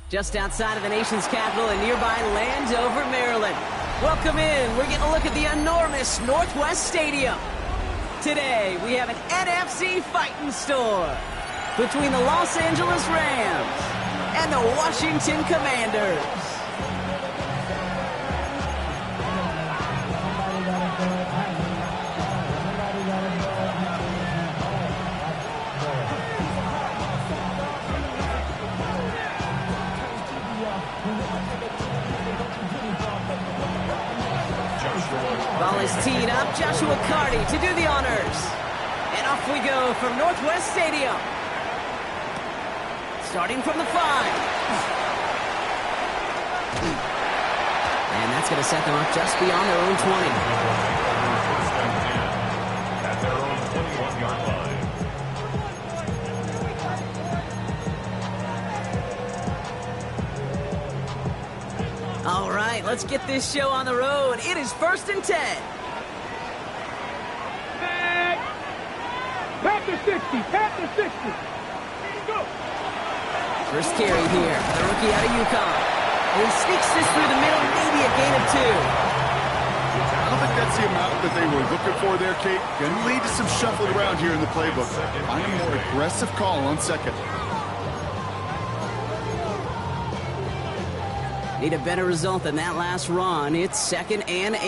Just outside of the nation's capital in nearby Landover, Maryland. Welcome in. We're getting a look at the enormous Northwest Stadium. Today, we have an NFC fighting store between the Los Angeles Rams and the Washington Commanders. Ball is teed up. Joshua Carty to do the honors. And off we go from Northwest Stadium. Starting from the 5. And that's going to set them up just beyond their own 20. At their own 21-yard line. All right, let's get this show on the road. It is 1st and 10. Panther 60, Panther 60. Go. First carry here, the rookie out of UConn. He sneaks this through the middle, maybe a gain of 2. I don't think that's the amount that they were looking for there, Kate. Going to lead to some shuffling around here in the playbook. Find a more aggressive call on second. Need a better result than that last run. It's 2nd and 8.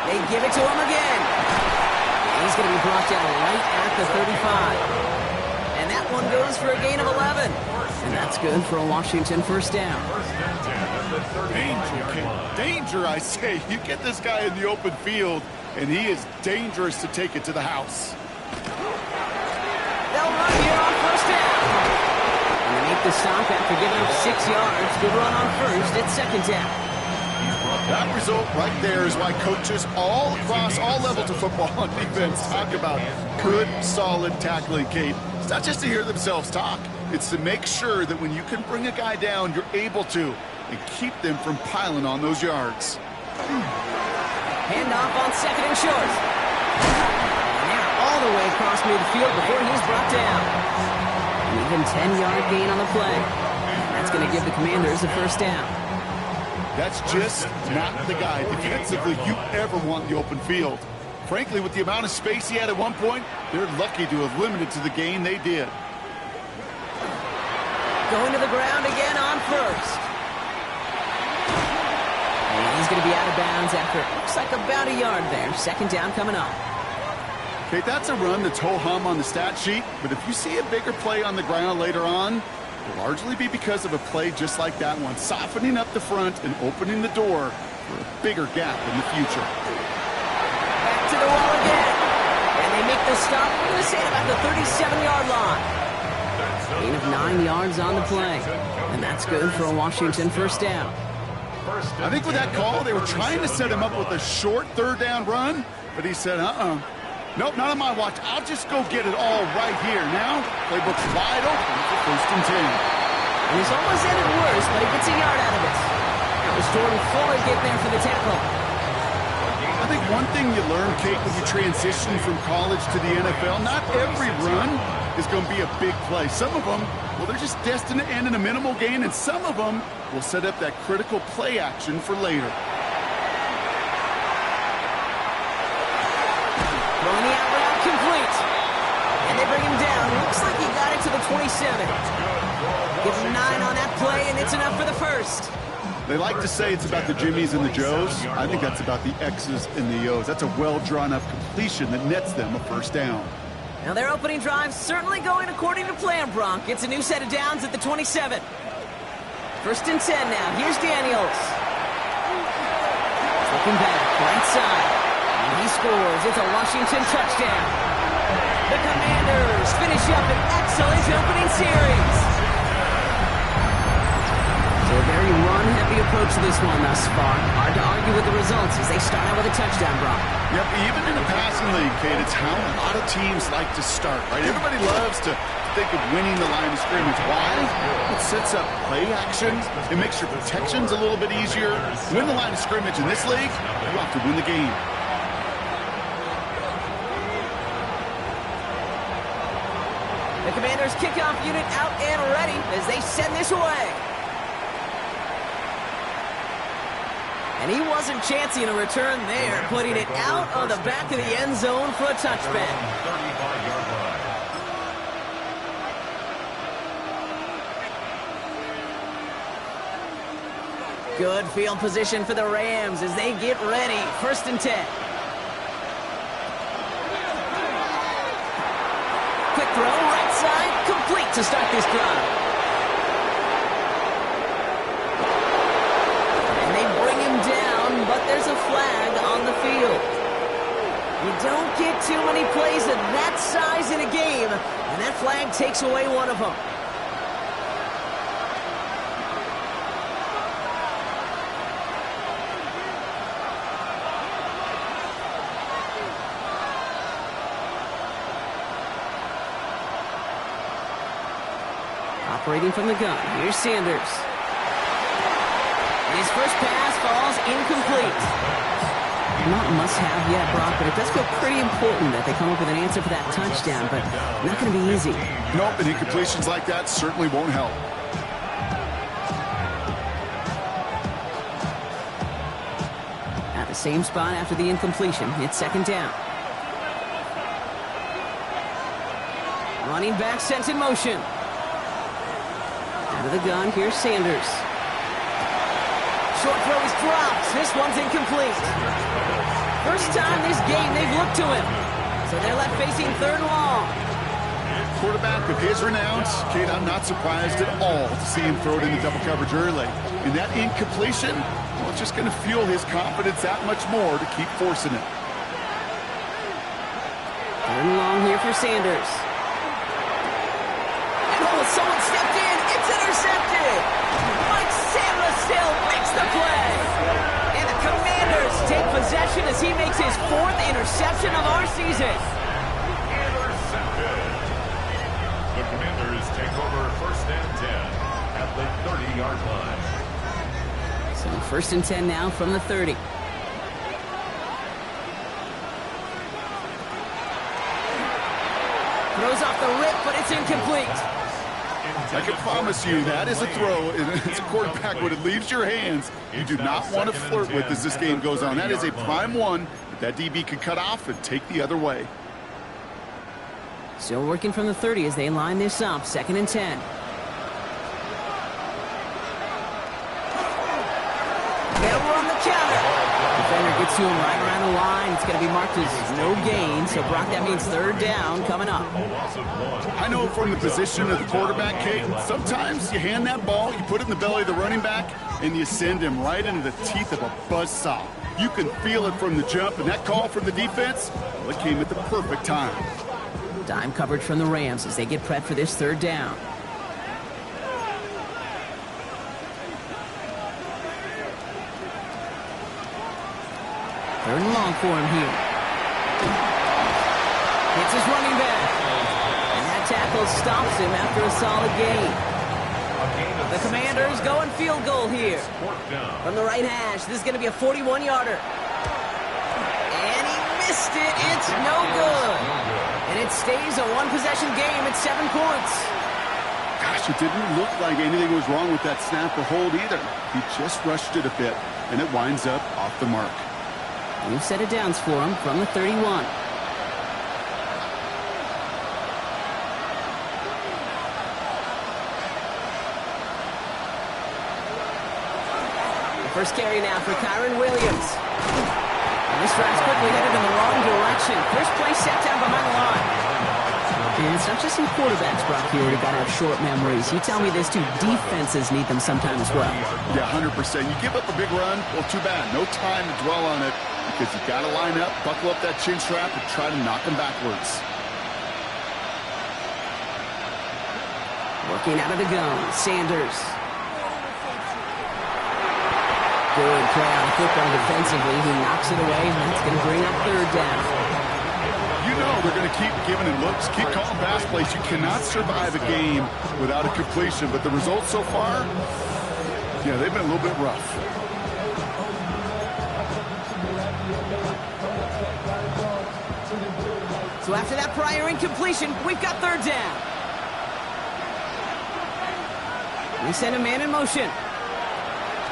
They give it to him again. He's going to be brought down right at the 35. And that one goes for a gain of 11. And that's good for a Washington first down. Danger, Kate. Danger, I say. You get this guy in the open field, and he is dangerous to take it to the house. They'll run here on first down. And they make the stop after giving up 6 yards. Good run on first. It's 2nd down. That result right there is why coaches all across all levels of football and defense talk about good, solid tackling, Kate. It's not just to hear themselves talk. It's to make sure that when you can bring a guy down, you're able to, and keep them from piling on those yards. Handoff on 2nd and short. And they're all the way across midfield before he's brought down. An even 10-yard gain on the play. That's going to give the Commanders a first down. That's just not the guy defensively you ever want in the open field. Frankly, with the amount of space he had at one point, they're lucky to have limited to the gain they did. Going to the ground again on first. And he's going to be out of bounds after it looks like about a yard there. 2nd down coming up. Okay, that's a run that's ho-hum on the stat sheet, but if you see a bigger play on the ground later on, it'll largely be because of a play just like that one, softening up the front and opening the door for a bigger gap in the future. Back to the wall again. And they make the stop, I'm going to say about the 37-yard line. Gain of 9 yards on the play. And that's good for a Washington first down. I think with that call, they were trying to set him up with a short 3rd down run, but he said, nope, not on my watch. I'll just go get it all right here. Now, playbook's wide open for 1st and 10. And he's almost ended worse, but he gets a yard out of it. That was Jordan Fuller getting there for the tackle. I think one thing you learn, Kate, when you transition from college to the NFL, not every run is going to be a big play. Some of them, well, they're just destined to end in a minimal gain, and some of them will set up that critical play action for later. Throwing the out route complete. And they bring him down. Looks like he got it to the 27. Give him 9 on that play, and it's enough for the first. They like to say it's about the Jimmies and the Joes. I think that's about the X's and the O's. That's a well-drawn-up completion that nets them a first down. Now their opening drive certainly going according to plan, Bronk. It's a new set of downs at the 27. 1st and 10 now. Here's Daniels. Looking back, right side. And he scores. It's a Washington touchdown. The Commanders finish up an excellent opening series. So a very run-heavy approach to this one thus far. Hard to argue with the results as they start out with a touchdown, Bronk. Yep, even in a passing league, Kate, it's how a lot of teams like to start, right? Everybody loves to think of winning the line of scrimmage. Why? It's sets up play action. It makes your protections a little bit easier. Win the line of scrimmage in this league, you have to win the game. The Commanders' kickoff unit out and ready as they send this away. And he wasn't chancing a return there, putting it out on the back of the end zone for a touchback. 35-yard line. Good field position for the Rams as they get ready. 1st and 10. Quick throw, right side, complete to start this drive. And they bring him down, but there's a flag on the field. You don't get too many plays of that size in a game, and that flag takes away one of them. Operating from the gun, here's Sanders. His first pass falls incomplete. Not must-have yet, Brock, but it does feel pretty important that they come up with an answer for that touchdown, but not going to be easy. Nope, and incompletions like that certainly won't help. At the same spot after the incompletion, it's 2nd down. Running back sent in motion. Out of the gun, here's Sanders. Short throw is dropped. This one's incomplete. First time this game they've looked to him. So they're left facing 3rd and long. Quarterback of his renown, Kate, I'm not surprised at all to see him throw it into double coverage early. And that incompletion, well, it's just going to fuel his confidence that much more to keep forcing it. 3rd and long here for Sanders. And someone stepped in. It's intercepted. Mike Sanders still makes the play. And the Commanders take possession as he makes his 4th interception of our season. Intercepted. The Commanders take over 1st and 10 at the 30-yard line. So 1st and 10 now from the 30. Throws off the rip, but it's incomplete. I can promise you that is a throw, and as a quarterback, when it leaves your hands, you do not want to flirt with as this game goes on. That is a prime one that DB could cut off and take the other way. Still working from the 30 as they line this up. 2nd and 10. They'll run the counter. Defender gets to him right around the line. It's going to be marked as no gain. So, Brock, that means 3rd down coming up. I know from the position of the quarterback, Kate, sometimes you hand that ball, you put it in the belly of the running back, and you send him right into the teeth of a buzzsaw. You can feel it from the jump, and that call from the defense, well, it came at the perfect time. Dime coverage from the Rams as they get prepped for this 3rd down. Third and long for him here. It's his running back. And that tackle stops him after a solid gain. The Commanders going field goal here. From the right hash, this is going to be a 41-yarder. And he missed it. It's no good. And it stays a 1-possession game at 7 points. Gosh, it didn't look like anything was wrong with that snap or hold either. He just rushed it a bit, and it winds up off the mark. New set of downs for him from the 31. The first carry now for Kyron Williams. And this drive's quickly headed in the wrong direction. First play set down behind the line. And it's not just some quarterbacks, Brock, here who got to have short memories. You tell me this too. Defenses need them sometimes as well. Yeah, 100%. You give up a big run, well, too bad. No time to dwell on it because you got to line up, buckle up that chin strap, and try to knock them backwards. Working out of the gun, Sanders. Good play on football defensively. He knocks it away, and that's going to bring up 3rd down. You know they're going to keep giving it looks, keep calling pass plays. You cannot survive a game without a completion, but the results so far, yeah, they've been a little bit rough. So after that prior incompletion, we've got third down. We send a man in motion.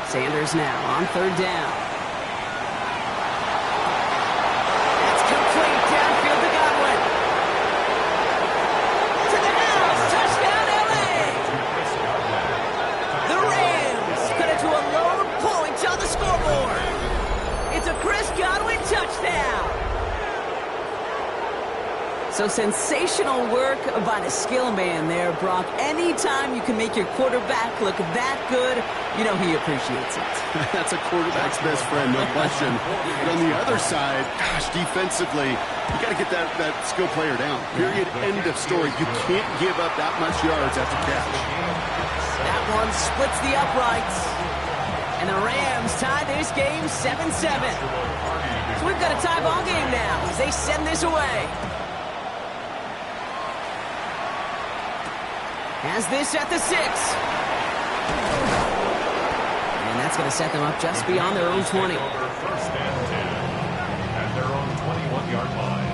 Sanders now on third down. That's complete downfield to Godwin. To the house, touchdown LA. The Rams cut it to a lone point on the scoreboard. It's a Chris Godwin touchdown. So sensational work by the skill man there, Brock. Anytime you can make your quarterback look that good, you know he appreciates it. That's a quarterback's best friend, no question. But on the other side, gosh, defensively, you got to get that skill player down. Period, end of story. You can't give up that much yards after catch. That one splits the uprights. And the Rams tie this game 7-7. So we've got a tie ball game now as they send this away. Has this at the 6. And that's going to set them up just beyond their own 20. First and 10 at their own 21-yard line.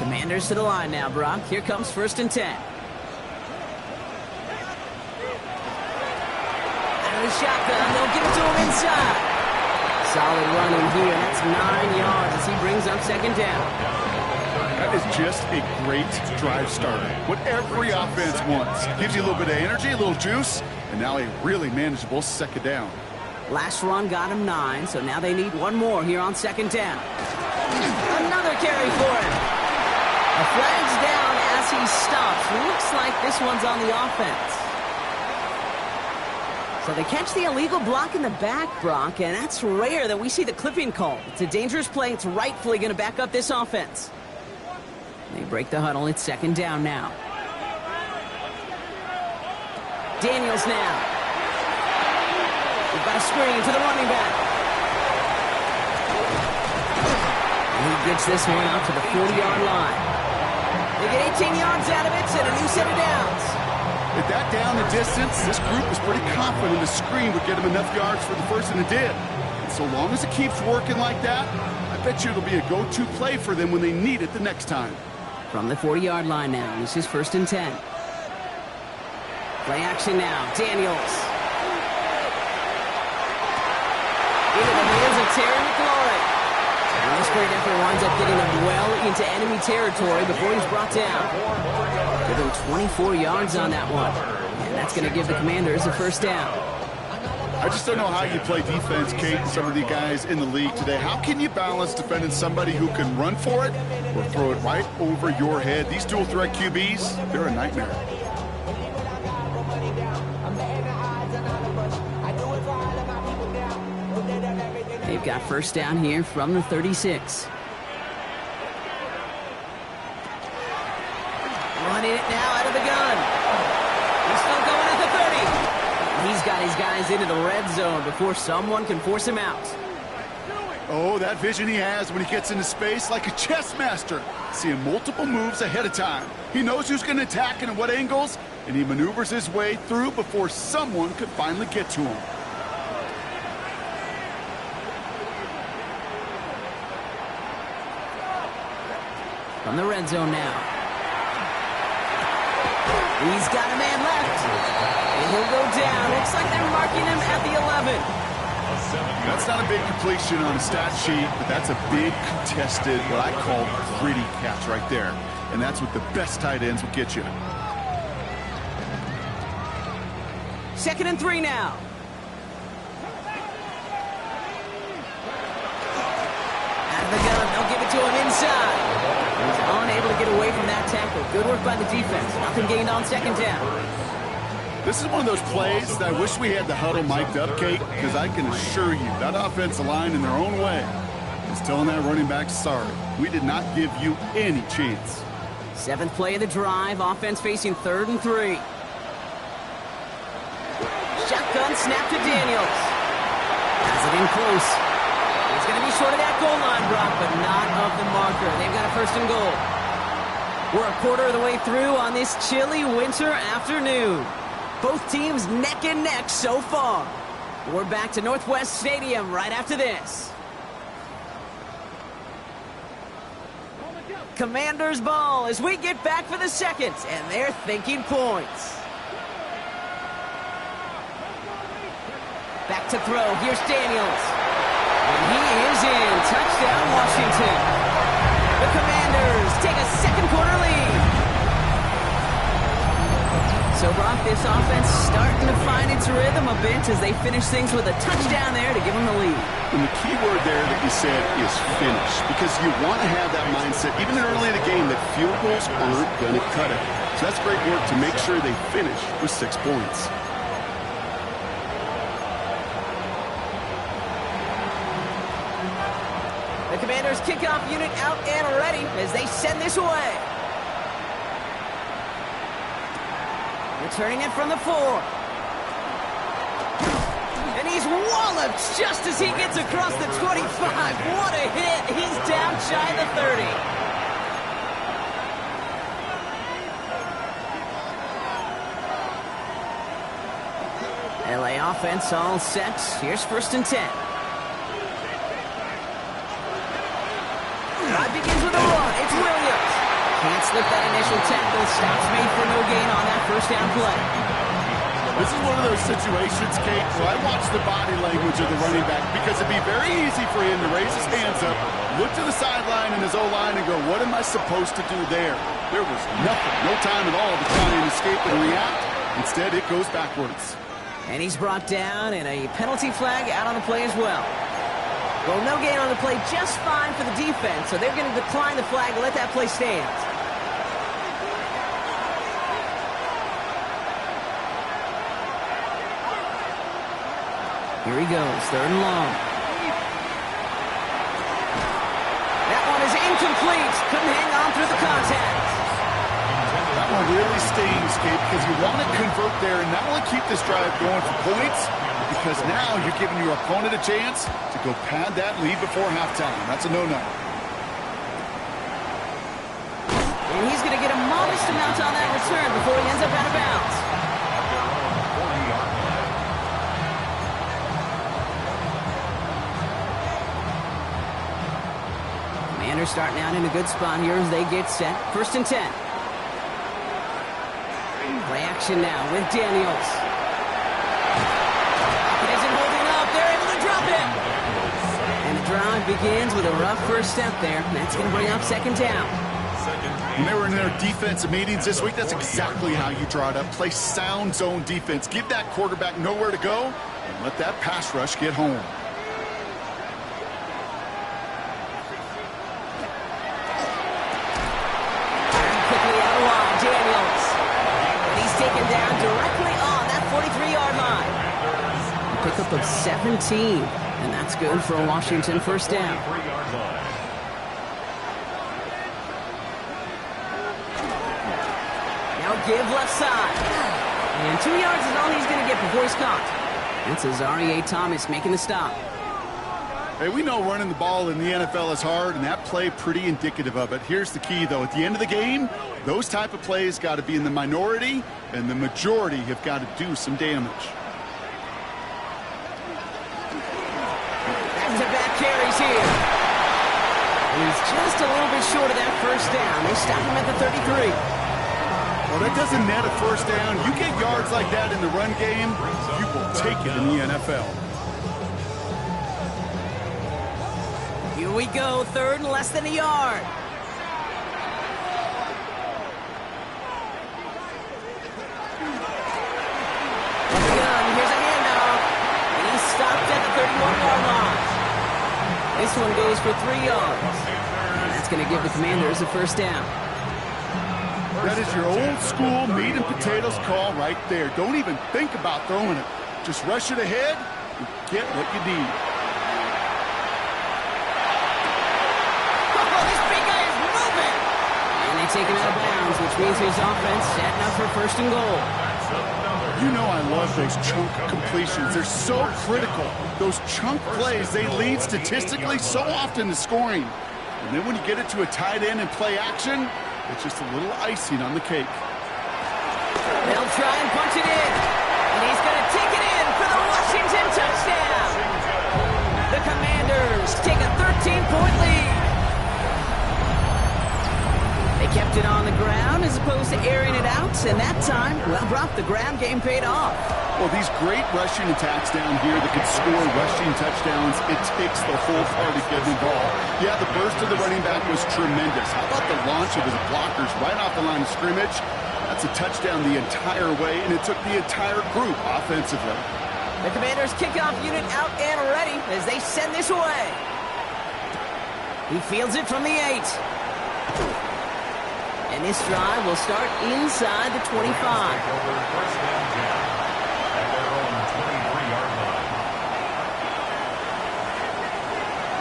Commanders to the line now, Brock. Here comes first and 10. Out of the shotgun, they'll give it to him inside. Solid running here. That's 9 yards as he brings up second down. That is just a great drive starter. What every offense wants. Gives you a little bit of energy, a little juice, and now a really manageable second down. Last run got him 9, so now they need one more here on second down. Another carry for him. A flag's down as he stops. Looks like this one's on the offense. So they catch the illegal block in the back, Brock, and that's rare that we see the clipping call. It's a dangerous play. It's rightfully going to back up this offense. They break the huddle. It's second down now. Daniels now. We've got a screen to the running back. And he gets this one out to the 40-yard line. They get 18 yards out of it, and a new set of downs. With that down the distance, this group was pretty confident the screen would get them enough yards for the first, and it did. And so long as it keeps working like that, I bet you it'll be a go-to play for them when they need it the next time. From the 40-yard line now, this is first and 10. Play action now, Daniels. Into the hands of Terry McLaurin. And this great effort winds up getting him well into enemy territory before he's brought down. Give him 24 yards on that one. And that's going to give the Commanders a first down. I just don't know how you play defense, Kate, and some of the guys in the league today. How can you balance defending somebody who can run for it or throw it right over your head? These dual threat QBs, they're a nightmare. They've got first down here from the 36. Running it now out of the gun. He's still going at the 30. He's got his guys into the red zone before someone can force him out. Oh, that vision he has when he gets into space like a chess master, seeing multiple moves ahead of time. He knows who's going to attack and at what angles, and he maneuvers his way through before someone could finally get to him. From the red zone now. He's got a man left. And he'll go down. Looks like they're marking him at the 11. That's not a big completion on a stat sheet, but that's a big contested, what I call gritty catch right there. And that's what the best tight ends will get you. Second and 3 now. Out of the gun. They'll give it to him inside. He's unable to get away from that tackle. Good work by the defense. Nothing gained on second down. This is one of those plays that I wish we had the huddle mic'd up, Kate, because I can assure you that offensive line in their own way is telling that running back, sorry, we did not give you any chance. 7th play of the drive. Offense facing 3rd and 3. Shotgun snap to Daniels. Has it in close. He's going to to be short of that goal line, Brock, but not of the marker. They've got a first and goal. We're a quarter of the way through on this chilly winter afternoon. Both teams neck and neck so far. We're back to Northwest Stadium right after this. Commanders ball as we get back for the second, and they're thinking points. Back to throw. Here's Daniels. And he is in. Touchdown, Washington. The Commanders take a second quarter lead. So, Brock, this offense starting to find its rhythm a bit as they finish things with a touchdown there to give them the lead. And the key word there that you said is finish, because you want to have that mindset, even early in the game, that field goals aren't going to cut it. So that's great work to make sure they finish with 6 points. The Commanders' kickoff unit out and ready as they send this away. Returning it from the 4. And he's walloped just as he gets across the 25. What a hit. He's down shy of the 30. LA offense all set. Here's first and 10. Drive begins with a run. It's Williams. Can't slip that initial tackle. Stops made for no gain on that first down play. This is one of those situations, Kate, where I watch the body language of the running back, because it'd be very easy for him to raise his hands up, look to the sideline and his O-line and go, what am I supposed to do there? There was nothing, no time at all to try and escape and react. Instead, it goes backwards. And he's brought down, and a penalty flag out on the play as well. Well, no gain on the play, just fine for the defense, so they're going to decline the flag and let that play stand. Here he goes, third and long. That one is incomplete. Couldn't hang on through the contact. That one really stings, Kate, because you want to convert there and not only keep this drive going for points, because now you're giving your opponent a chance to go pad that lead before halftime. That's a no-no. And he's going to get a modest amount on that return before he ends up out of bounds. Commanders starting out in a good spot here as they get set. First and 10. Play action now with Daniels. It isn't holding up. They're able to drop it. And the drive begins with a rough first step there. That's going to bring up second down. When they were in their defensive meetings this week, that's exactly how you draw it up. Play sound zone defense. Give that quarterback nowhere to go and let that pass rush get home. Taken down directly on that 43-yard line. A pickup of 17, and that's good for a Washington first down. Now give left side. And 2 yards is all he's going to get before he's caught. That's Azareye'h Thomas making the stop. Hey, we know running the ball in the NFL is hard, and that play pretty indicative of it. Here's the key, though. At the end of the game, those type of plays got to be in the minority, and the majority have got to do some damage. Back-to-back carries here. He's just a little bit short of that first down. They stop him at the 33. Well, that doesn't net a first down. You get yards like that in the run game, you will take it in the NFL. Here we go, third and less than a yard. Here's a handoff, and he's stopped at the 31-yard line. This one goes for 3 yards, and that's going to give the Commanders a first down. That is your old school meat and potatoes call right there. Don't even think about throwing it. Just rush it ahead and get what you need. Taken out of bounds, which means his offense setting up for first and goal. You know I love those chunk completions. They're so critical. Those chunk plays, they lead statistically so often to scoring. And then when you get it to a tight end and play action, it's just a little icing on the cake. They'll try and punch it in. And he's going to take it in for the Washington touchdown. The Commanders take a 13-point lead. They kept it on the ground as opposed to airing it out, and that time, well, Brock, the ground game paid off. Well, these great rushing attacks down here that can score rushing touchdowns, it takes the whole party getting involved. Yeah, the burst of the running back was tremendous. How about the launch of his blockers right off the line of scrimmage? That's a touchdown the entire way, and it took the entire group offensively. The Commanders' kickoff unit out and ready as they send this away. He fields it from the 8. And this drive will start inside the 25.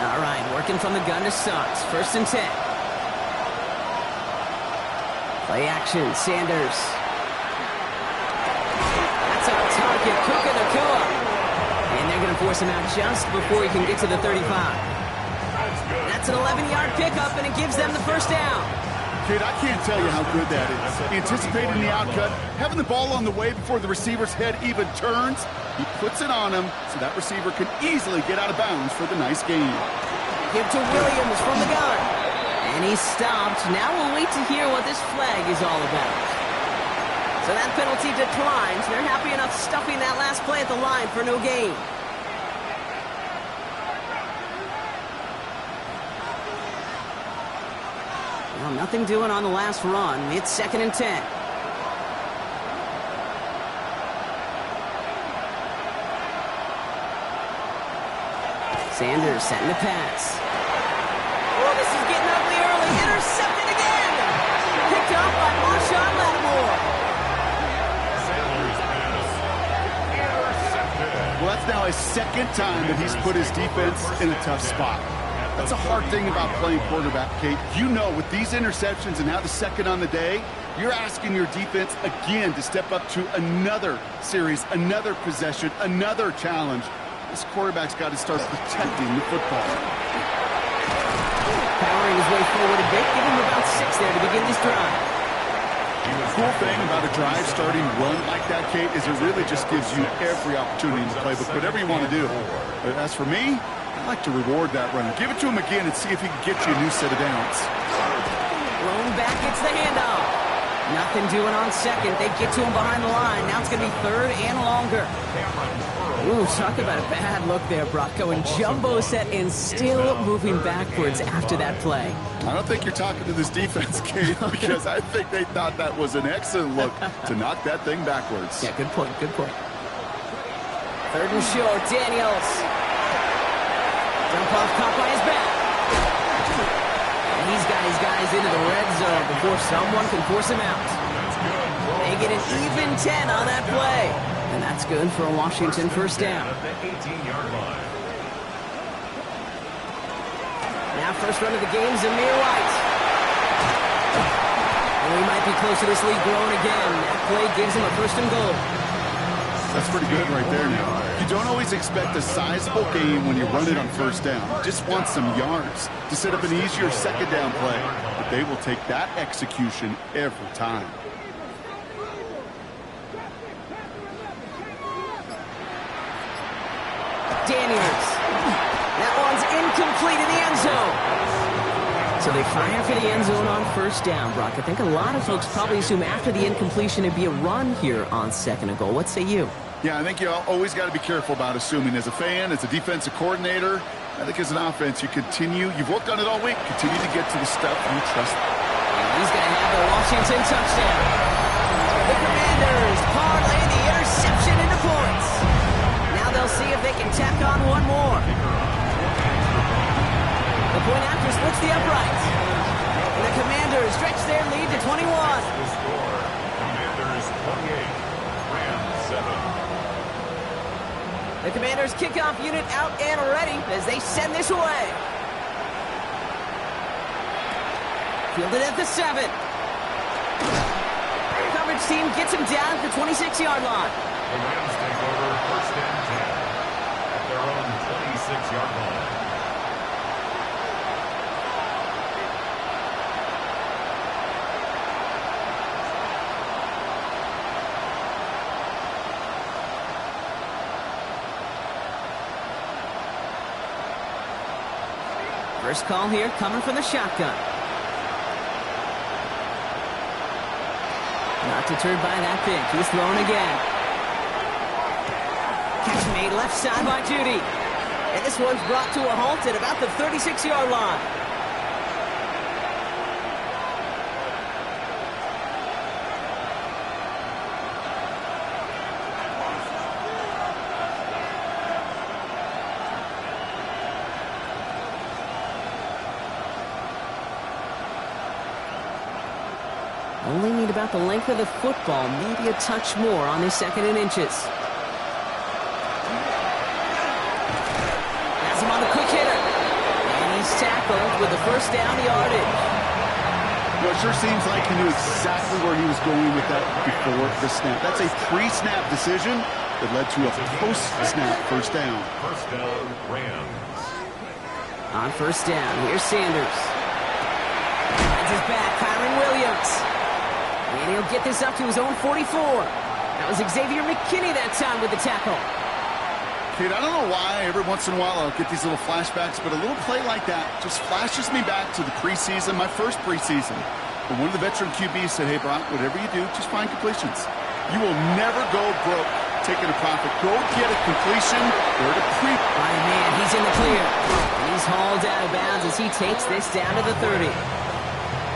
All right, working from the gun to Suggs. 1st and 10. Play action, Sanders. That's on target, Puka Nacua. And they're going to force him out just before he can get to the 35. That's an 11-yard pickup, and it gives them the 1st down. Kid, I can't tell you how good that is. Anticipating the outcut, having the ball on the way before the receiver's head even turns, he puts it on him so that receiver can easily get out of bounds for the nice gain. Give to Williams from the gun. And he's stopped. Now we'll wait to hear what this flag is all about. So that penalty declines. They're happy enough stuffing that last play at the line for no gain. Well, nothing doing on the last run. It's 2nd and 10. Sanders setting the pass. Oh, this is getting ugly early. Intercepted again. Picked up by Marshawn Lattimore. Well, that's now his 2nd time that he's put his defense in a tough spot. That's a hard thing about playing quarterback, Kate. You know, with these interceptions and now the 2nd on the day, you're asking your defense again to step up to another series, another possession, another challenge. This quarterback's got to start protecting the football. Powering his way forward a bit, give him about 6 there to begin this drive. The cool thing about a drive starting run like that, Kate, is it really just gives you every opportunity in the playbook, whatever you want to do. But as for me, I'd like to reward that run. Give it to him again and see if he can get you a new set of downs. Thrown back, gets the handoff. Nothing doing on 2nd. They get to him behind the line. Now it's going to be 3rd and longer. Ooh, talk about a bad look there, Brock. Going jumbo set and still moving backwards after that play. I don't think you're talking to this defense, Kate, because I think they thought that was an excellent look to knock that thing backwards. Yeah, good point, good point. 3rd and short, Daniels. Dump off caught by his back. And he's got his guys into the red zone before someone can force him out. They get an even 10 on that play. And that's good for a Washington 1st down. Now 1st run of the game, Zamir White. And we might be close to this lead growing again. That play gives him a 1st and goal. That's pretty good right there now. You don't always expect a sizable gain when you run it on 1st down. You just want some yards to set up an easier 2nd down play. But they will take that execution every time. Daniels. That one's incomplete in the end zone. So they fire for the end zone on 1st down, Brock. I think a lot of folks probably assume after the incompletion it'd be a run here on 2nd and goal. What say you? Yeah, I think you always got to be careful about assuming. As a fan, as a defensive coordinator, I think as an offense, you've worked on it all week, continue to get to the stuff you trust. He's going to have the Washington touchdown. The Commanders parlay the interception into points. Now they'll see if they can tack on one more. The point after splits the uprights. And the Commanders stretch their lead to 21. Commanders 28, Rams 7. The Commanders' kickoff unit out and ready as they send this away. Fielded at the 7. Coverage Coverage team gets him down at the 26-yard line. The Rams take over first and 10 at their own 26-yard line. First call here coming from the shotgun. Not deterred by that pick. He's throwing again. Catch made left side by Judy. And this one's brought to a halt at about the 36-yard line. Only need about the length of the football, maybe a touch more on this 2nd and inches. Has him on the quick hitter. And he's tackled with the first down yardage. Well, it sure seems like he knew exactly where he was going with that before the snap. That's a pre-snap decision that led to a post-snap first down. First down, Rams. On first down, here's Sanders. Finds his back, Kyron Williams. And he'll get this up to his own 44. That was Xavier McKinney that time with the tackle. Kid, I don't know why every once in a while I'll get these little flashbacks, but a little play like that just flashes me back to the preseason, my first preseason. When one of the veteran QBs said, hey, Brock, whatever you do, just find completions. You will never go broke taking a profit. Go get a completion. Go to pre. My man, he's in the clear. And he's hauled out of bounds as he takes this down to the 30.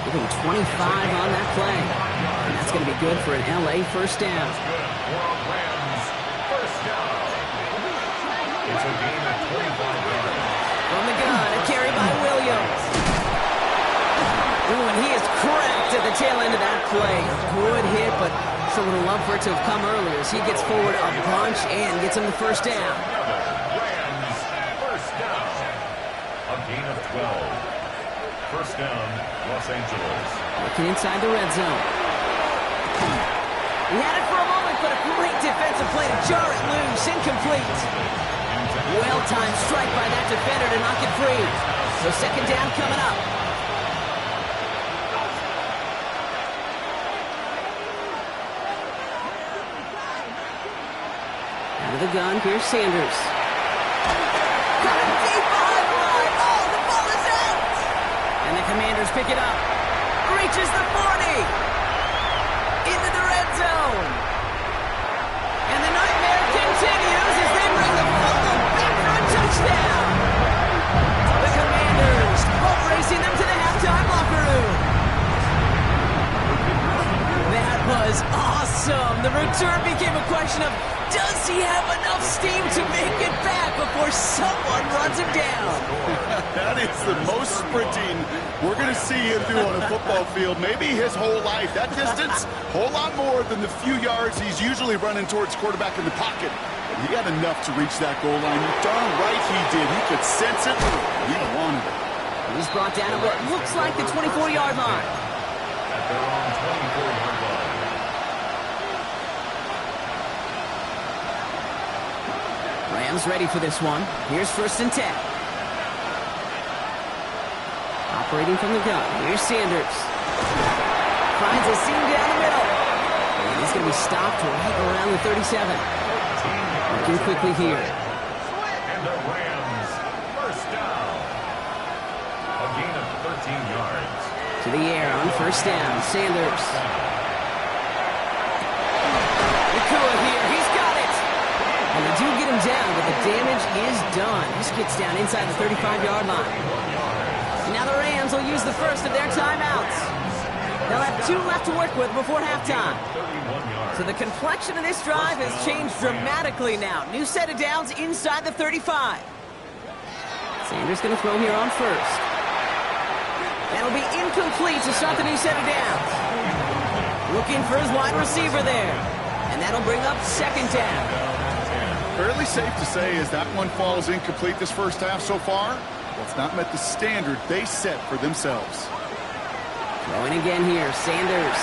Give him 25 on that play. And that's going to be good for an LA first down. Rams, first down. It's a gain of 25 yards. From the gun, a carry by Williams. Ooh, and he is cracked at the tail end of that play. A good hit, but someone would have loved for it to have come earlier as he gets forward a bunch and gets him the first down. Rams, first down. A gain of 12. First down, Los Angeles. Looking inside the red zone. He had it for a moment, but a great defensive play to jar it loose. Incomplete. Well-timed strike by that defender to knock it free. So second down coming up. Out of the gun, here's Sanders. Coming deep behind the line. Oh, the ball is out. And the Commanders pick it up. Reaches the 40. Into the red zone. And the nightmare continues as they bring the football back for a touchdown. The Commanders boat racing them to the halftime locker room. That was awesome. The return became a question of, does he have enough steam to make it back before someone runs him down? That is the most sprinting we're going to see him do on a football field. Maybe his whole life. That distance, a whole lot more than the few yards he's usually running towards quarterback in the pocket. But he had enough to reach that goal line. Darn right he did. He could sense it. He wanted it. He's brought down at what looks like the 24-yard line. At their own 24-yard line. Rams ready for this one. Here's first and 10. Operating from the gun. Here's Sanders. Finds a seam down the middle. And he's going to be stopped right around the 37. Looking quickly here. And the Rams, first down. A gain of 13 yards. To the air on first down. Sanders. Nakua here. He's got it. And they do get him down, but the damage is done. This gets down inside the 35-yard line. And now the Rams will use the first of their timeouts. They'll have 2 left to work with before halftime. So the complexion of this drive has changed dramatically now. New set of downs inside the 35. Sanders going to throw here on first. That'll be incomplete to start the new set of downs. Looking for his wide receiver there. And that'll bring up second down. Fairly safe to say as that one falls incomplete this first half so far, it's not met the standard they set for themselves. Throwing again here, Sanders.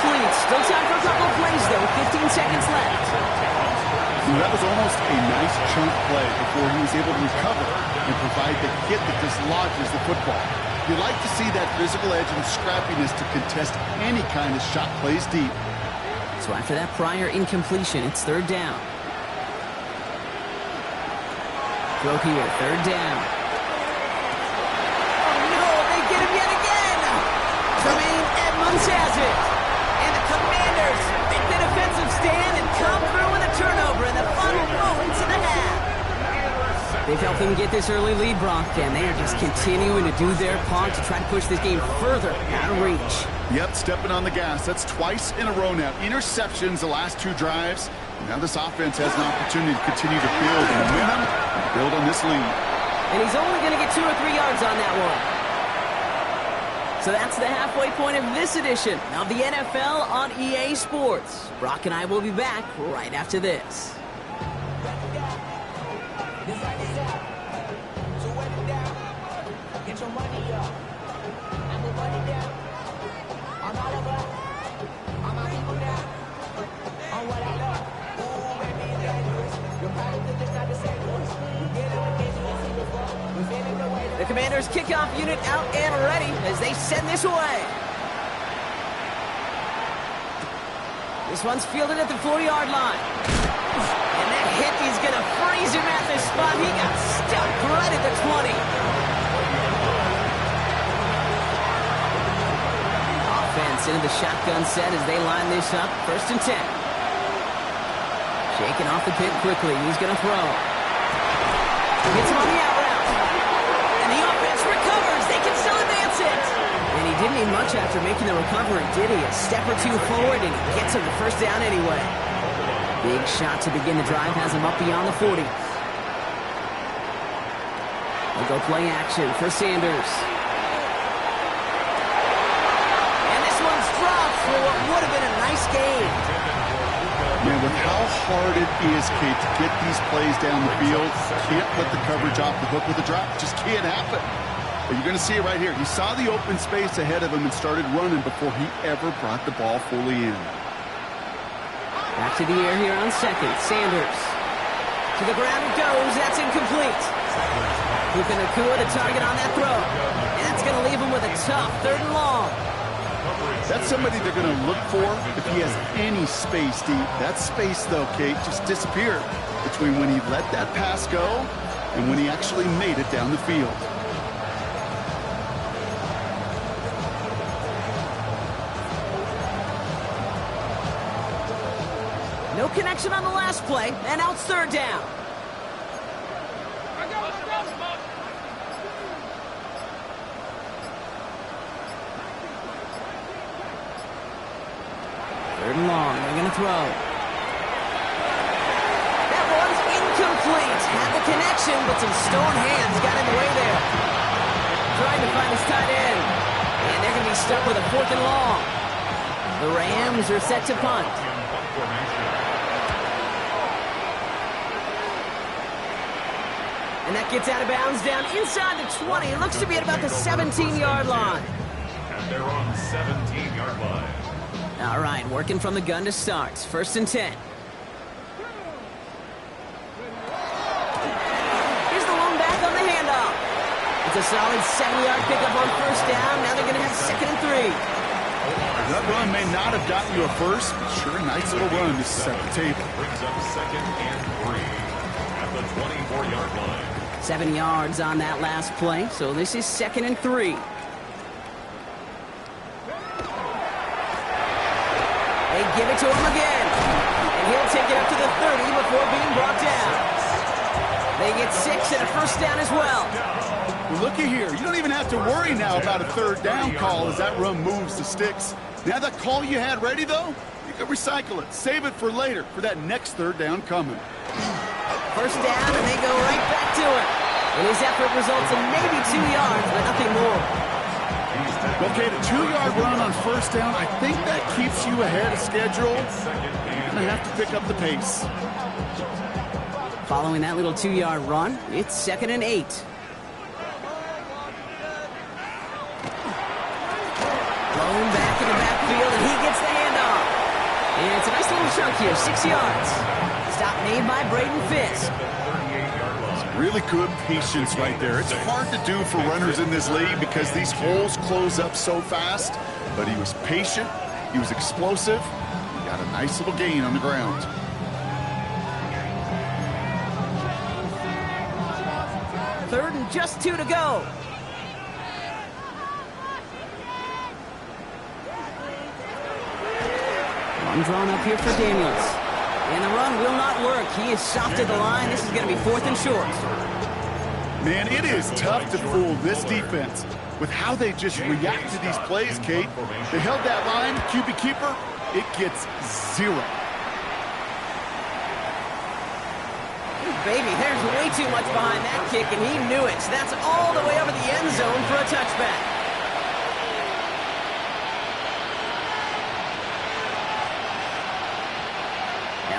incomplete. Still time for a couple of plays, though. 15 seconds left. That was almost a nice chunk play before he was able to recover and provide the hit that dislodges the football. You like to see that physical edge and scrappiness to contest any kind of shot plays deep. So after that prior incompletion, it's third down. Throw here, third down. Oh, no, they get him yet again. Tremaine Edmonds has it. And the Commanders make the defensive stand and come through with a turnover in the final moments of the half. They've helped them get this early lead, Brock, and they are just continuing to do their part to try to push this game further out of reach. Yep, stepping on the gas. That's twice in a row now. Interceptions the last 2 drives. Now this offense has an opportunity to continue to build momentum and build on this lead. And he's only going to get 2 or 3 yards on that one. So that's the halfway point of this edition of the NFL on EA Sports. Brock and I will be back right after this. Get your money up. I'm the money down. I'm all over. I'm my people now. On what I love. Ooh, baby, it's dangerous. Your product is just not the same voice. We get it against you, see before. We feel it the way that The Commanders' kickoff unit out and ready as they send this away. This one's fielded at the 4-yard line. And that hit is going to freeze him at this spot. He got stuck right at the 20. Offense into the shotgun set as they line this up. 1st and 10. Shaking off the pit quickly. He's going to throw. Gets him on the out route. And the offense recovers. They can still advance it. And he didn't need much after making the recovery, did he? A step or 2 forward, and he gets him the 1st down anyway. Big shot to begin the drive. Has him up beyond the 40. They'll go play action for Sanders. For what would have been a nice game. Man, with how hard it is, Kate, to get these plays down the field, can't put the coverage off the hook with a drop. Just can't happen. But you're going to see it right here. He saw the open space ahead of him and started running before he ever brought the ball fully in. Back to the air here on 2nd. Sanders. To the ground it goes. That's incomplete. Puka Nacua, the target on that throw. And that's going to leave him with a tough 3rd and long. That's somebody they're going to look for if he has any space deep. That space, though, Kate, just disappeared between when he let that pass go and when he actually made it down the field. No connection on the last play, and now it's 3rd down. And long, they're going to throw. That one's incomplete. Had the connection, but some stone hands got in the way there. Trying to find his tight end. And they're going to be stuck with a 4th and long. The Rams are set to punt. And that gets out of bounds down inside the 20. It looks to be at about the 17-yard line. And they're on the 17-yard line. All right, working from the gun to start. 1st and 10. Here's the lone back on the handoff. It's a solid 7-yard pickup on 1st down. Now they're going to have 2nd and 3. That run may not have gotten you a first, but sure, a nice little run to set the table. Brings up 2nd and 3 at the 24-yard line. 7 yards on that last play, so this is 2nd and 3. They give it to him again. And he'll take it up to the 30 before being brought down. They get 6 and a 1st down as well. Well, looky here. You don't even have to worry now about a 3rd down call as that run moves the sticks. Now that call you had ready, though, you can recycle it. Save it for later for that next 3rd down coming. 1st down, and they go right back to it. And his effort results in maybe 2 yards, but nothing more. Okay, the 2-yard run on 1st down, I think that keeps you ahead of schedule. You're going to have to pick up the pace. Following that little 2-yard run, it's 2nd and 8. Blown back in the backfield, and he gets the handoff. here, 6 yards. Stop made by Braden Fisk. Really good patience right there. It's hard to do for runners in this league because these holes close up so fast. But he was patient. He was explosive. He got a nice little gain on the ground. Third and just 2 to go. One drawn up here for Daniels. And the run will not work. He is soft at the line. This is going to be 4th and short. Man, it is tough to fool this defense with how they just react to these plays, Kate. They held that line, QB keeper, it gets 0. Baby, there's way too much behind that kick, and he knew it. So that's all the way over the end zone for a touchback.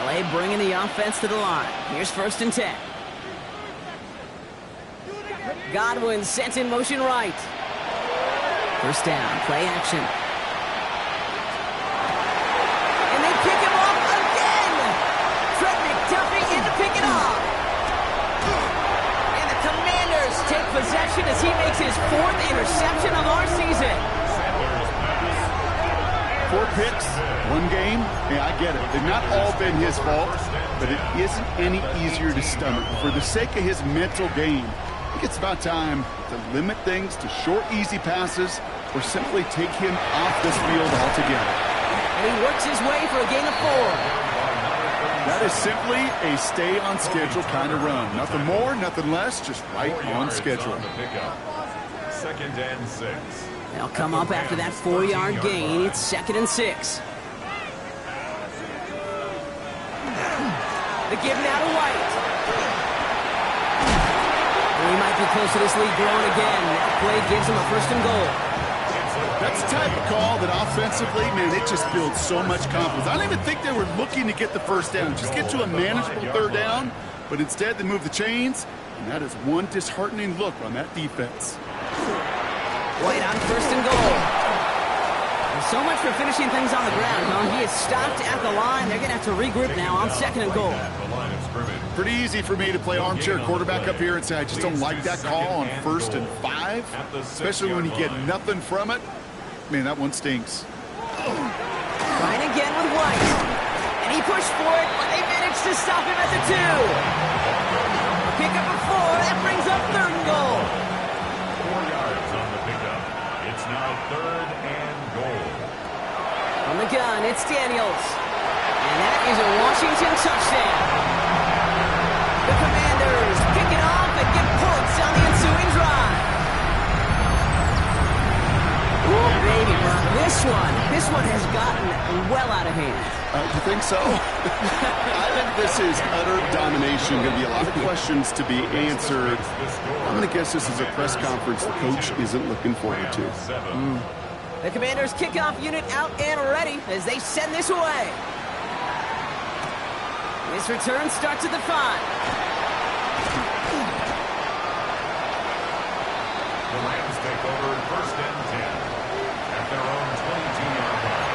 LA bringing the offense to the line. Here's 1st and 10. Godwin sent in motion right. 1st down, play action. And they pick him off again. Fred McDuffie in to pick it off. And the Commanders take possession as he makes his 4th interception of our season. 4 picks, 1 game. Yeah, I get it. They've not all been his fault, but it isn't any easier to stomach. For the sake of his mental game, I think it's about time to limit things to short, easy passes or simply take him off this field altogether. And he works his way for a gain of 4. That is simply a stay-on-schedule kind of run. Nothing more, nothing less, just right on schedule. 2nd and 6. They'll come up after that 4-yard gain. It's 2nd and 6. The give now to White. We might be close to this lead growing again. That play gives him a 1st and goal. That's the type of call that offensively, man, it just builds so much confidence. I don't even think they were looking to get the 1st down. Just get to a manageable 3rd down, but instead they move the chains, and that is one disheartening look on that defense. White on 1st and goal. And so much for finishing things on the ground, huh? He is stopped at the line. They're going to have to regroup now on 2nd and goal. Pretty easy for me to play armchair quarterback up here and say I just don't like that call on 1st and 5, especially when you get nothing from it. Man, that one stinks. Trying again with White. And he pushed for it, but they managed to stop him at the 2. A pickup of 4. That brings up 3rd and goal. 4 yards on the pickup. It's now 3rd and goal. On the gun, it's Daniels. And that is a Washington touchdown. The Commanders pick it off and get points on the ensuing drive. Ooh, baby, Brock, this one has gotten well out of hand. You think so? I think this is utter domination. Going to be a lot of questions to be answered. I'm going to guess this is a press conference the coach isn't looking forward to. The Commanders' kickoff unit out and ready as they send this away. This return starts at the 5. The Rams take over 1st and 10 at their own 22-yard line.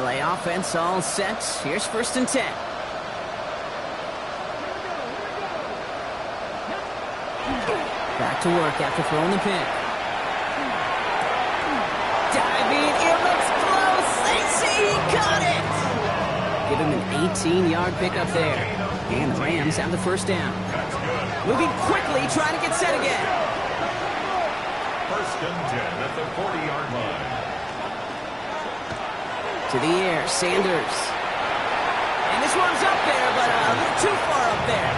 LA offense all set. Here's 1st and 10. Back to work after throwing the pick. Diving, it looks close. They say he caught it. Give him an 18-yard pickup there. And the Rams have the 1st down. Moving quickly, trying to get set again. 1st and 10 at the 40-yard line. To the air, Sanders. And this one's up there, but a little too far up there.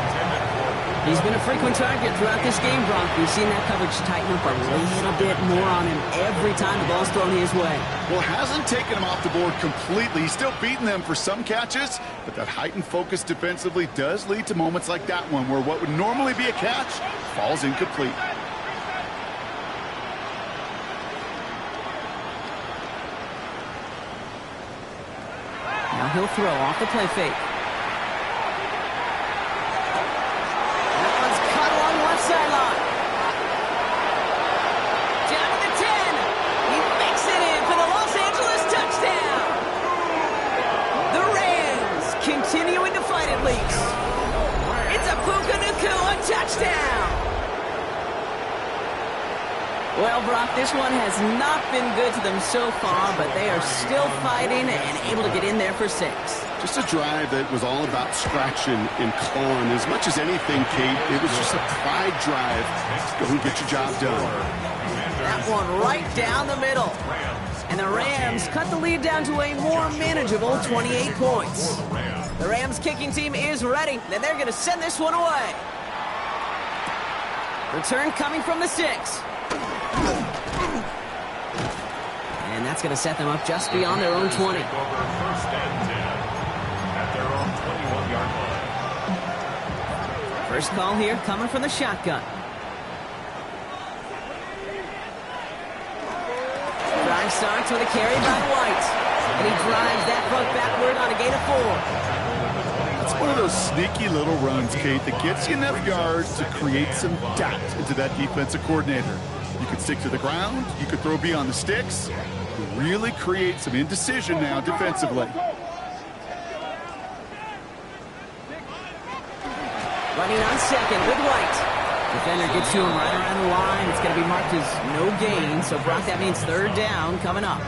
He's been a frequent target throughout this game, Brock. We've seen that coverage tighten up a little bit more on him every time the ball's thrown his way. Well, hasn't taken him off the board completely. He's still beating them for some catches, but that heightened focus defensively does lead to moments like that one where what would normally be a catch falls incomplete. Now he'll throw off the play fake. That one's cut along left sideline. Down to the 10. He makes it in for the Los Angeles touchdown. The Rams continuing to fight it, Leaks. It's a Puka Nacua touchdown. Well, Brock, this one has not been good to them so far, but they are still fighting and able to get in there for 6. Just a drive that was all about scratching and clawing. As much as anything, Kate, it was just a pride drive. Go and get your job done. That one right down the middle. And the Rams cut the lead down to a more manageable 28 points. The Rams kicking team is ready, and they're going to send this one away. Return coming from the 6. And that's going to set them up just beyond their own 20. First and 10 at their own 21-yard line. First call here coming from the shotgun. Drive starts with a carry by White. And he drives that front backward on a gain of 4. It's one of those sneaky little runs, Kate, that gets you enough yards to create some doubt into that defensive coordinator. You could stick to the ground. You could throw beyond the sticks. You really create some indecision now defensively. Running on second with White. Defender gets to him right around the line. It's going to be marked as no gain. So, Brock, that means third down coming up.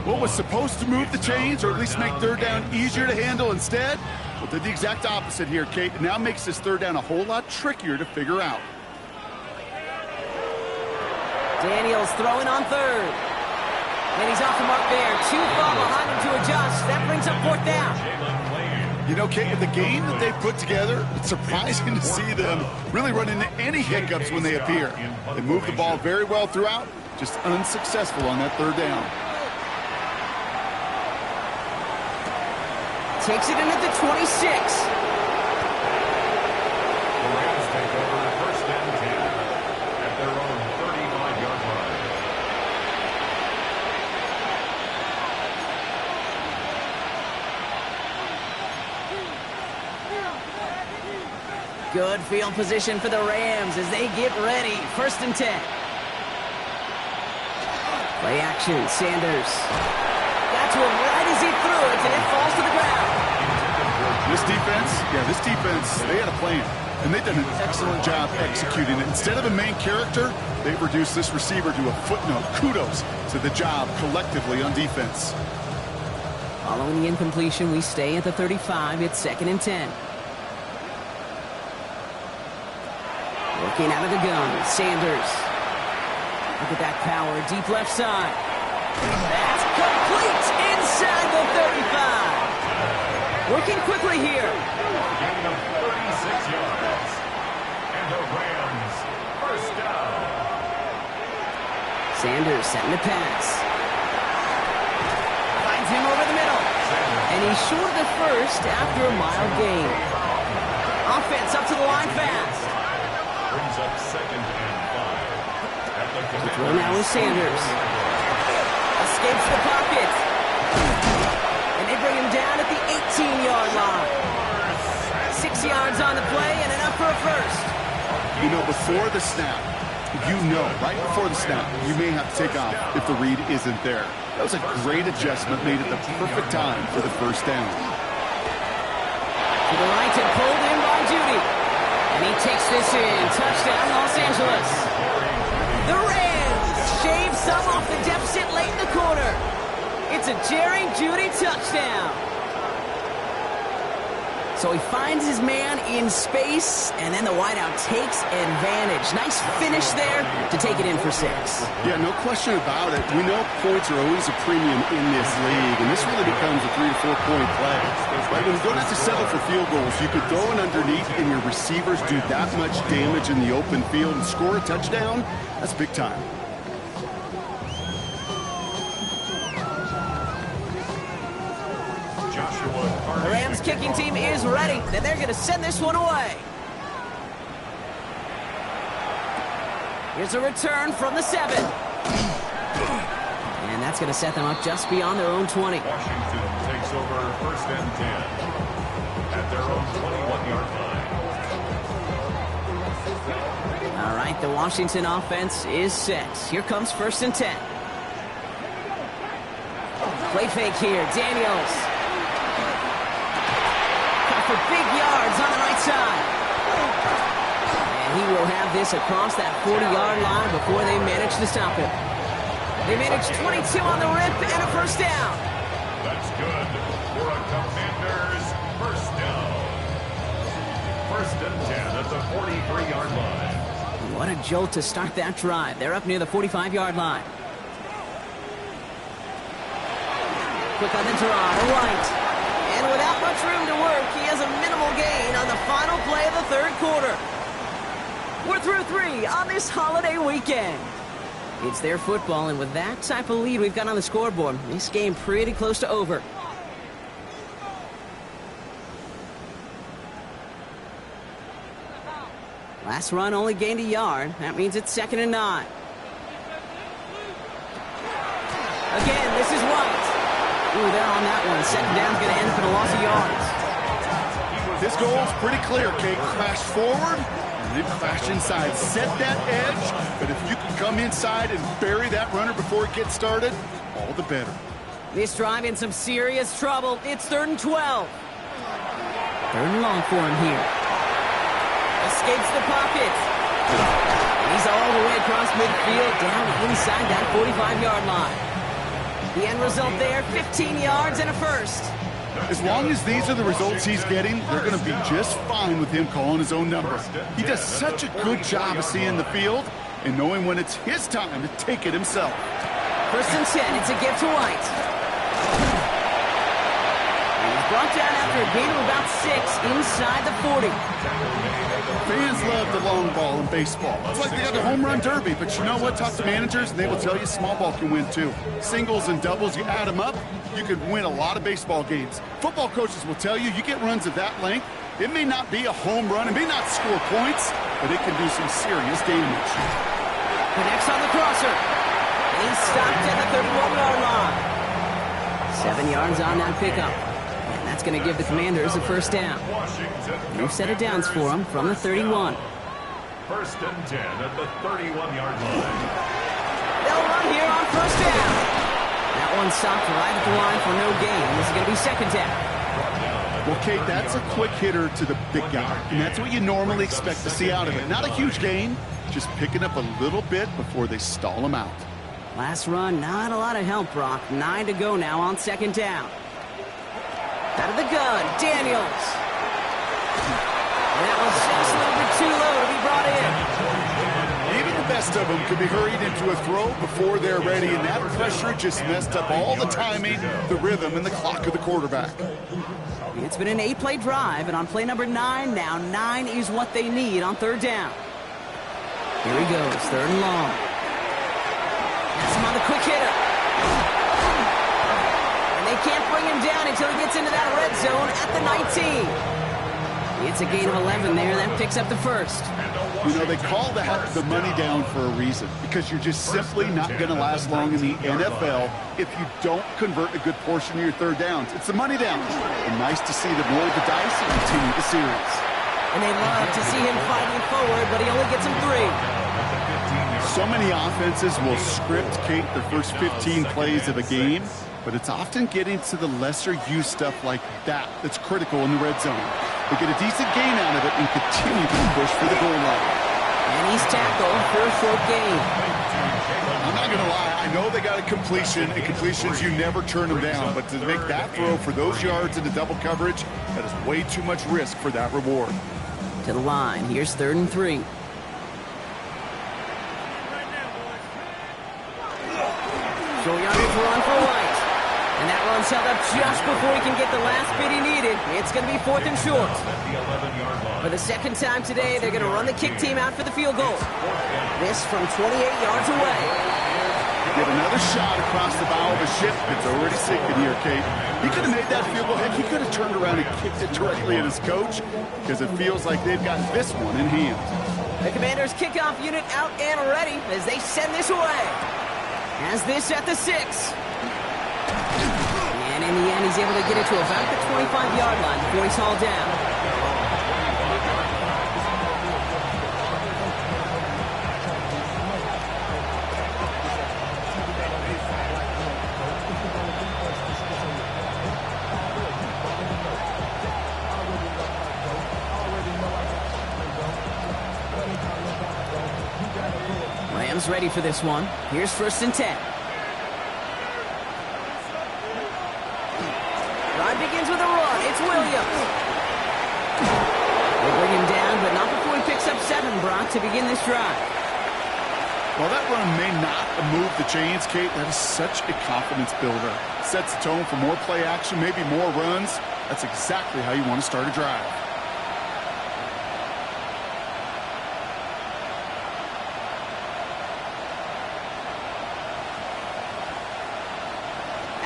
What was supposed to move the chains, or at least make third down easier to handle instead? Well, did the exact opposite here, Kate. It now makes this third down a whole lot trickier to figure out. Daniels throwing on third. And he's off the mark there. Too far behind him to adjust. That brings up fourth down. You know, Kate, the game that they put together, it's surprising to see them really run into any hiccups when they appear. They move the ball very well throughout, just unsuccessful on that third down. Takes it in at the 26. The Rams take over first and 10 at their own 35-yard line. Good field position for the Rams as they get ready. First and 10. Play action, Sanders. That's one right as he threw it, and it falls to the ground. This defense, they had a plan, and they've done an excellent job executing it. Instead of a main character, they've reduced this receiver to a footnote. Kudos to the job collectively on defense. Following the incompletion, we stay at the 35. It's second and 10. Working out of the gun, Sanders. Look at that power, deep left side. That's complete inside the 35. Working quickly here. Gain of 36 yards. And the Rams first down. Sanders setting the pass. Finds him over the middle. And he's short of the first after a mile gain. Offense up to the line fast. Brings up second and 5. At the Throw now is Sanders. Escapes the pocket. And they bring him down at the 18-yard line. 6 yards on the play and enough for a first. You know, before the snap, right before the snap, you may have to take off if the read isn't there. That was a great adjustment, made it the perfect time for the first down. To the right and pulled in by Judy. And he takes this in. Touchdown, Los Angeles. The Rams shave some off the deficit late in the quarter. It's a Jerry Judy touchdown. So he finds his man in space, and then the wideout takes advantage. Nice finish there to take it in for 6. Yeah, no question about it. We know points are always a premium in this league, and this really becomes a 3 to 4 point play. Right? When you don't have to settle for field goals, you could throw it underneath, and your receivers do that much damage in the open field and score a touchdown. That's big time. The Rams kicking team is ready, and they're going to send this one away. Here's a return from the 7. And that's going to set them up just beyond their own 20. Washington takes over 1st and 10 at their own 21-yard line. All right, the Washington offense is set. Here comes 1st and 10. Play fake here, Daniels. Got for big yards on the right side. And he will have this across that 40-yard line before they manage to stop him. They managed 22 on the rip and a 1st down. That's good for a Commanders 1st down. 1st and 10 at the 43-yard line. What a jolt to start that drive. They're up near the 45-yard line. Quick on the draw to White. And without much room to work, he has a minimal gain on the final play of the 3rd quarter. We're through 3 on this holiday weekend. It's their football, and with that type of lead we've got on the scoreboard, this game pretty close to over. Last run only gained a yard. That means it's 2nd and 9. Again, this is White. Ooh, they're on that one. 2nd down's going to end up in a loss of yards. This goal's pretty clear, Kate. Crash forward, and then crash inside. Set that edge, but if you can come inside and bury that runner before it gets started, all the better. This drive in some serious trouble. It's 3rd and 12. 3rd and long for him here. Escapes the pocket. He's all the way across midfield, down inside that 45-yard line. The end result there, 15 yards and a 1st. As long as these are the results he's getting, they're going to be just fine with him calling his own number. He does such a good job of seeing the field and knowing when it's his time to take it himself. 1st and 10, it's a gift to White. He's brought down after a gain of about 6 inside the 40. Fans love the long ball in baseball. It's like they got the home run derby, but you know what? Talk to managers, and they will tell you small ball can win too. Singles and doubles, you add them up, you could win a lot of baseball games. Football coaches will tell you, you get runs of that length, it may not be a home run, it may not score points, but it can do some serious damage. Connects on the crosser. And he's stopped at the 31-yard line. 7 yards on that pickup. And that's going to give the Commanders a 1st down. No set of downs for them from the 31. 1st and 10 at the 31-yard line. They'll run here on 1st down. That one stopped right at the line for no gain. This is going to be 2nd down. Well, Kate, that's a quick hitter to the big guy, and that's what you normally expect to see out of it. Not a huge gain, just picking up a little bit before they stall him out. Last run, not a lot of help, Brock. 9 to go now on 2nd down. Out of the gun, Daniels. And that was just a little bit too low to be brought in. Even the best of them could be hurried into a throw before they're ready, and that pressure just messed up all the timing, the rhythm, and the clock of the quarterback. It's been an 8-play drive, and on play number 9 now, 9 is what they need on 3rd down. Here he goes, 3rd and long. That's him on the quick hitter. And they can't bring him down until he gets into that red zone at the 19. It's a gain of 11 there. That picks up the 1st. You know, they call that the money down for a reason, because you're just simply not going to last long in the NFL if you don't convert a good portion of your 3rd downs. It's the money down. And nice to see them roll the dice and continue the series. And they love to see him fighting forward, but he only gets him 3. So many offenses will script, Kate, the first 15 plays of a game, but it's often getting to the lesser-used stuff like that that's critical in the red zone. They get a decent gain out of it and continue to push for the goal line. And he's tackled for a short gain. I'm not going to lie, I know they got a completion, and completions, you never turn them down, but to make that throw for those yards into double coverage, that is way too much risk for that reward. To the line, here's 3rd and 3. So yardage run for White. And that run's held up just before he can get the last bit he needed. It's going to be 4th and short. For the 2nd time today, they're going to run the kick team out for the field goal. This from 28 yards away. Get another shot across the bow of a ship. It's already sinking here, Kate. He could have made that field goal. Heck, he could have turned around and kicked it directly at his coach, because it feels like they've got this one in hand. The Commanders' kickoff unit out and ready as they send this away. Has this at the 6. And in the end, he's able to get it to about the 25-yard line before he's hauled down. Rams ready for this one. Here's 1st and 10. Drive begins with a run. It's Williams. They bring him down, but not before he picks up 7, Brock, to begin this drive. Well, that run may not move the chains, Kate. That is such a confidence builder. Sets the tone for more play action, maybe more runs. That's exactly how you want to start a drive.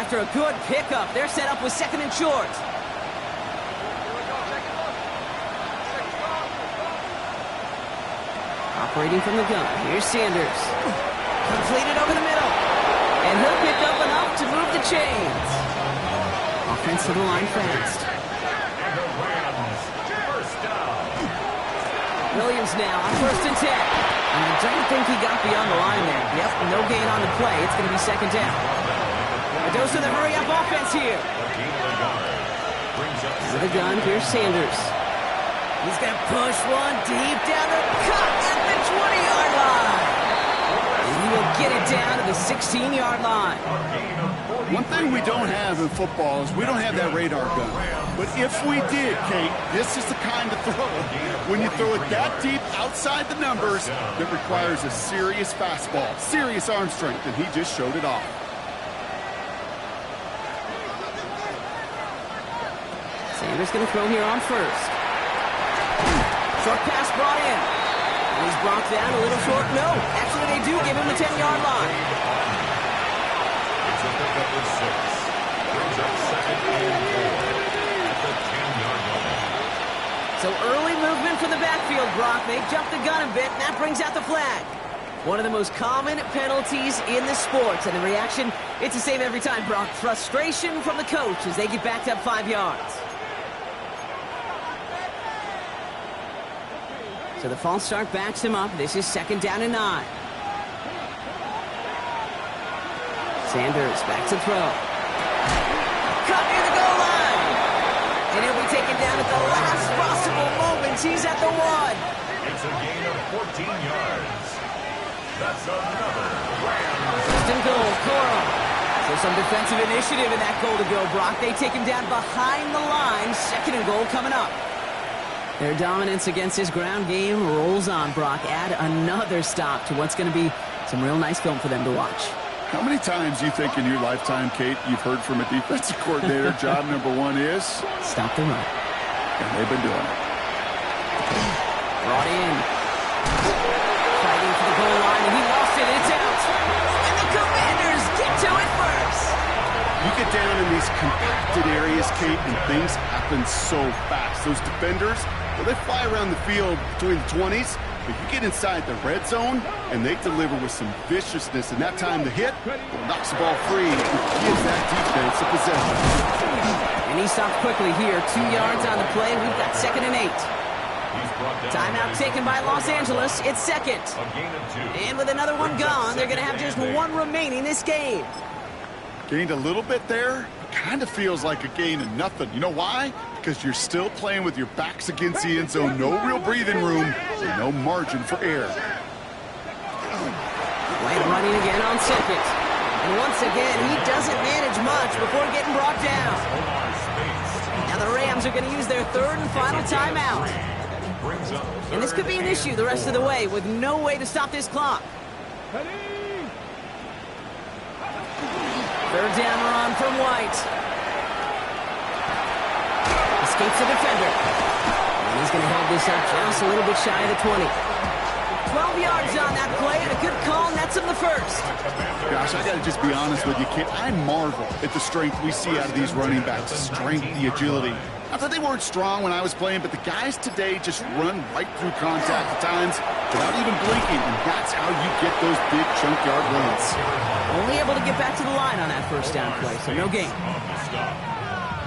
After a good pickup, they're set up with 2nd and short. Operating from the gun, here's Sanders. Completed over the middle. And he'll pick up enough to move the chains. Offense to the line fast. And the Rams, first down. Williams now on 1st and 10. And I don't think he got beyond the line there. Yep, no gain on the play. It's going to be 2nd down. A dose of the hurry-up offense here. With a gun, here's Sanders. He's going to push one deep down the cut at the 20-yard line. And he will get it down to the 16-yard line. One thing we don't have in football is we don't have that radar gun. But if we did, Kate, this is the kind of throw. When you throw it that deep outside the numbers, that requires a serious fastball, serious arm strength, and he just showed it off. Sanders going to throw here on 1st. Short pass brought in. And he's brought down a little short. No, actually they do give him the 10-yard line. It's a pickup of 6. Brings up 2nd and 4 at the 10-yard line. So early movement from the backfield, Brock. They jumped the gun a bit, and that brings out the flag. One of the most common penalties in the sport. And the reaction, it's the same every time, Brock. Frustration from the coach as they get backed up 5 yards. So the false start backs him up. This is 2nd down and 9. Sanders back to throw. Cut near the goal line. And he'll be taken down at the last possible moment. He's at the 1. It's a gain of 14 yards. That's another Rams. 1st and goal, Coral. So some defensive initiative in that goal to go, Brock. They take him down behind the line. 2nd and goal coming up. Their dominance against his ground game rolls on, Brock. Add another stop to what's going to be some real nice film for them to watch. How many times do you think in your lifetime, Kate, you've heard from a defensive coordinator, job number 1 is? Stop the run. And they've been doing it. Brought in. Fighting for the goal line, and he lost it. It's out. And the Commanders get to it first. You get down in these compacted areas, Kate, and things happen so fast. Those defenders, well, they fly around the field between the 20s, but you get inside the red zone, and they deliver with some viciousness. And that time the hit, well, knocks the ball free and gives that defense a possession. And he stops quickly here. 2 yards on the play. We've got 2nd and 8. Timeout taken by Los Angeles. It's 2nd. And with another one gone, they're going to have just 1 remaining this game. Gained a little bit there. Kind of feels like a gain of nothing. You know why? Because you're still playing with your backs against the end zone. No real breathing room and no margin for error. White running again on 2nd. And once again, he doesn't manage much before getting brought down. Now the Rams are going to use their 3rd and final timeout. And this could be an issue the rest of the way with no way to stop this clock. 3rd down run from White. Escapes the defender. And he's going to hold this up just a little bit shy of the 20. 12 yards on that play, and a good call nets him the 1st. Gosh, I got to just be honest with you, kid. I marvel at the strength we see out of these running backs. The strength, the agility. Not that they weren't strong when I was playing, but the guys today just run right through contact at times without even blinking, and that's how you get those big chunk yard runs. Only able to get back to the line on that first down play, so no gain.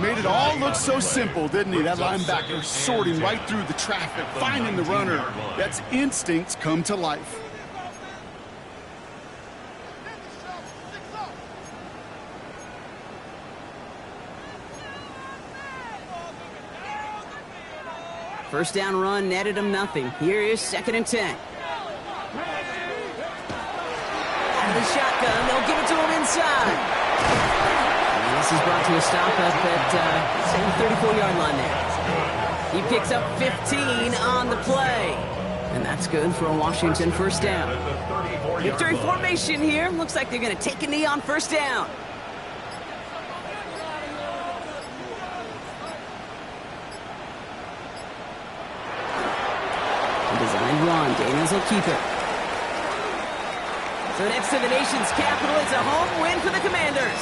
Made it all look so simple, didn't he? That linebacker sorting right through the traffic, finding the runner. That's instincts come to life. First down run netted him nothing. Here is 2nd and 10. Out of the shotgun, they'll give it to him inside. And this is brought to a stop up at the 34-yard line there. He picks up 15 on the play. And that's good for a Washington first down. Victory formation here. Looks like they're going to take a knee on first down. Design run. Daniels will keep it. So next to the nation's capital, it's a home win for the Commanders.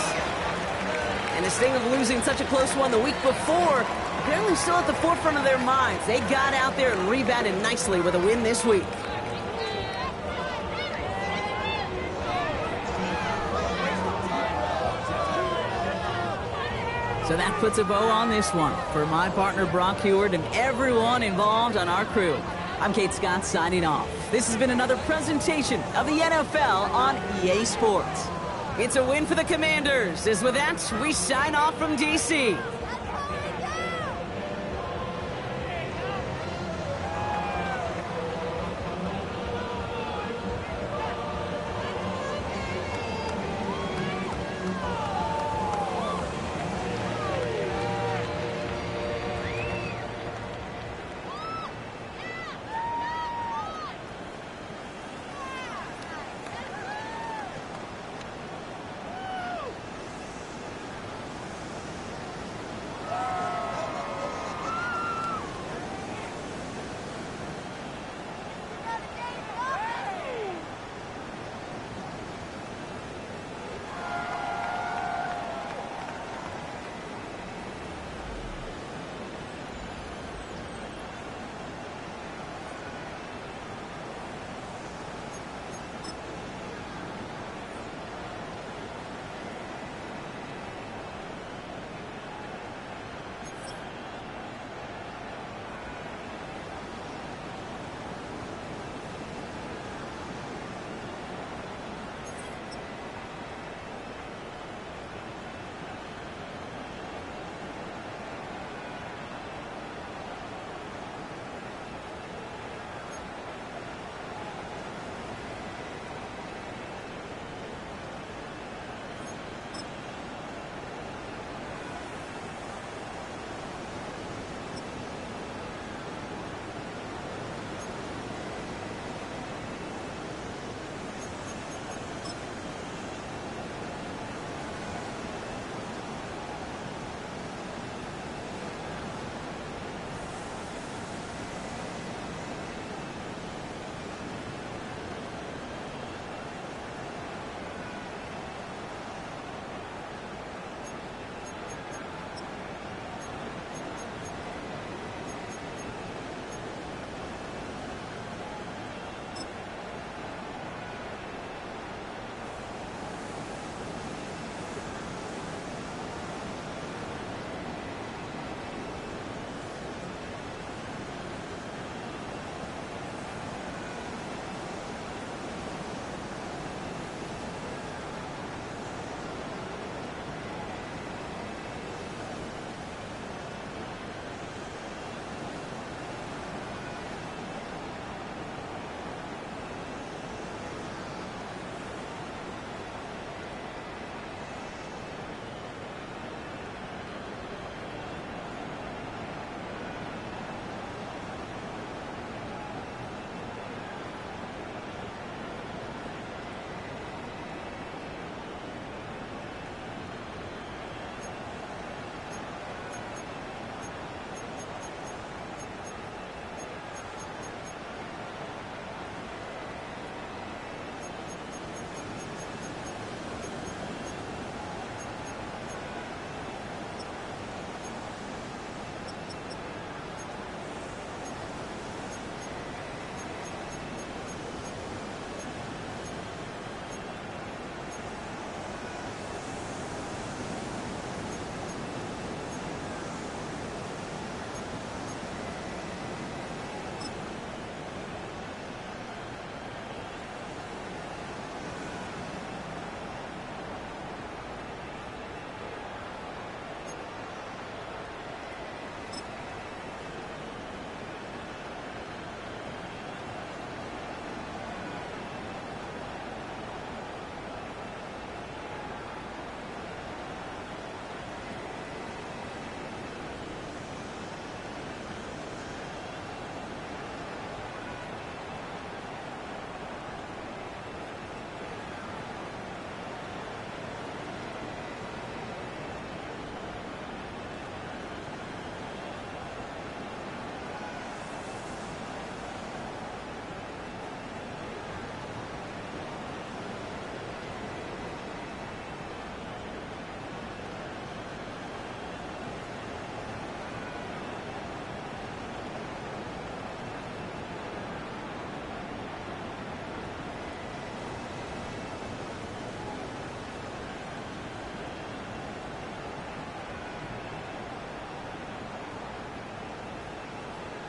And the sting of losing such a close one the week before, apparently still at the forefront of their minds. They got out there and rebounded nicely with a win this week. So that puts a bow on this one. For my partner Brock Heward and everyone involved on our crew, I'm Kate Scott signing off. This has been another presentation of the NFL on EA Sports. It's a win for the Commanders. As with that, we sign off from D.C.